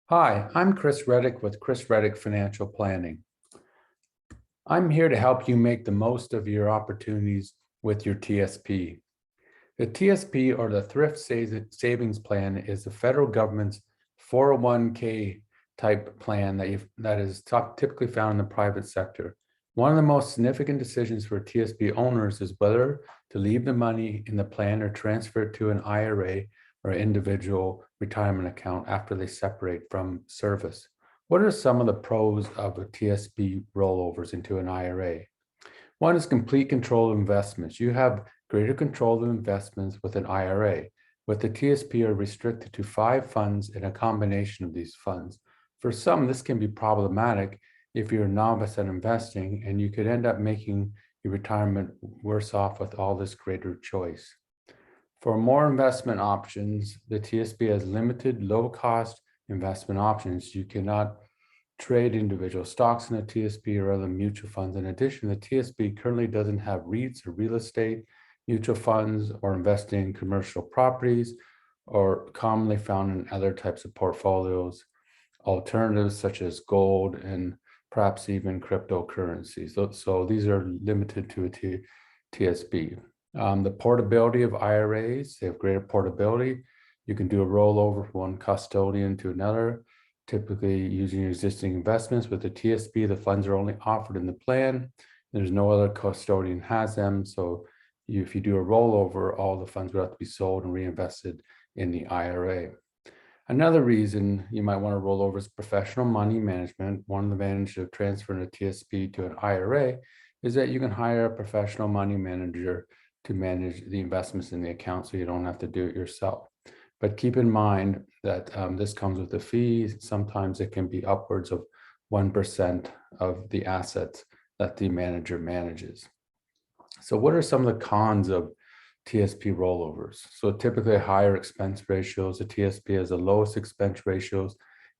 Hi, I'm Chris Reddick with Chris Reddick Financial Planning. I'm here to help you make the most of your opportunities with your TSP. The TSP, or the Thrift Savings Plan, is the federal government's 401k type plan that is typically found in the private sector. One of the most significant decisions for TSP owners is whether to leave the money in the plan or transfer it to an IRA or individual retirement account after they separate from service. What are some of the pros of a TSP rollovers into an IRA? One is complete control of investments. You have greater control of investments with an IRA. With the TSP are restricted to 5 funds and a combination of these funds. For some, this can be problematic if you're a novice at investing, and you could end up making your retirement worse off with all this greater choice. For more investment options, the TSP has limited low-cost investment options. You cannot trade individual stocks in the TSP or other mutual funds. In addition, the TSP currently doesn't have REITs or real estate, mutual funds, or investing in commercial properties, or commonly found in other types of portfolios, alternatives such as gold and perhaps even cryptocurrencies. So these are limited to a TSP. The portability of IRAs, they have greater portability. You can do a rollover from one custodian to another, typically using your existing investments. With the TSP, the funds are only offered in the plan. There's no other custodian has them. So if you do a rollover, all the funds would have to be sold and reinvested in the IRA. Another reason you might want to roll over is professional money management. One of the advantages of transferring a TSP to an IRA is that you can hire a professional money manager to manage the investments in the account, so you don't have to do it yourself. But keep in mind that this comes with a fee. Sometimes it can be upwards of 1% of the assets that the manager manages. So what are some of the cons of TSP rollovers? So typically higher expense ratios. The TSP has the lowest expense ratios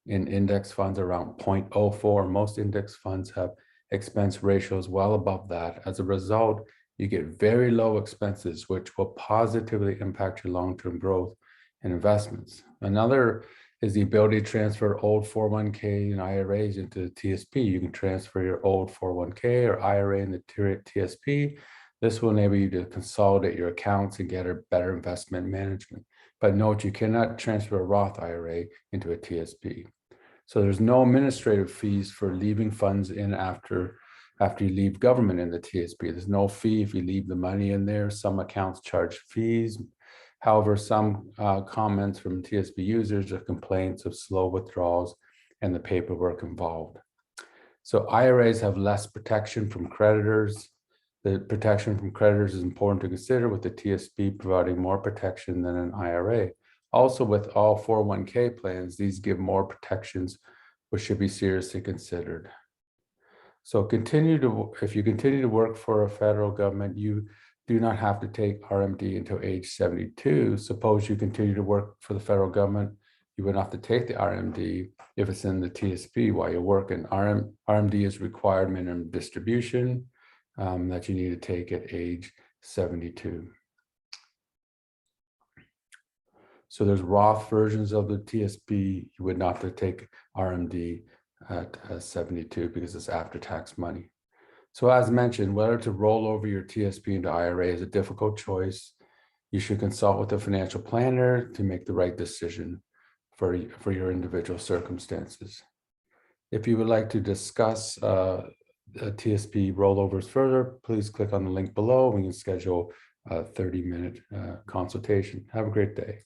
in index funds, around 0.04. Most index funds have expense ratios well above that. As a result, you get very low expenses, which will positively impact your long-term growth and investments. Another is the ability to transfer old 401k and IRAs into the TSP. You can transfer your old 401k or IRA in the TSP. This will enable you to consolidate your accounts and get a better investment management. But note, you cannot transfer a Roth IRA into a TSP. So there's no administrative fees for leaving funds in after you leave government in the TSP. There's no fee if you leave the money in there. Some accounts charge fees. However, some comments from TSP users are complaints of slow withdrawals and the paperwork involved. So IRAs have less protection from creditors. The protection from creditors is important to consider, with the TSP providing more protection than an IRA. Also, with all 401k plans, these give more protections, which should be seriously considered. So if you continue to work for a federal government, you do not have to take RMD until age 72. Suppose you continue to work for the federal government, you would have to take the RMD if it's in the TSP while you're working. RMD is required minimum distribution that you need to take at age 72. So there's Roth versions of the TSP. You would not have to take RMD at 72 because it's after-tax money. So as mentioned, whether to roll over your TSP into IRA is a difficult choice. You should consult with a financial planner to make the right decision for your individual circumstances. If you would like to discuss TSP rollovers further, please click on the link below. We can schedule a 30-minute consultation. Have a great day.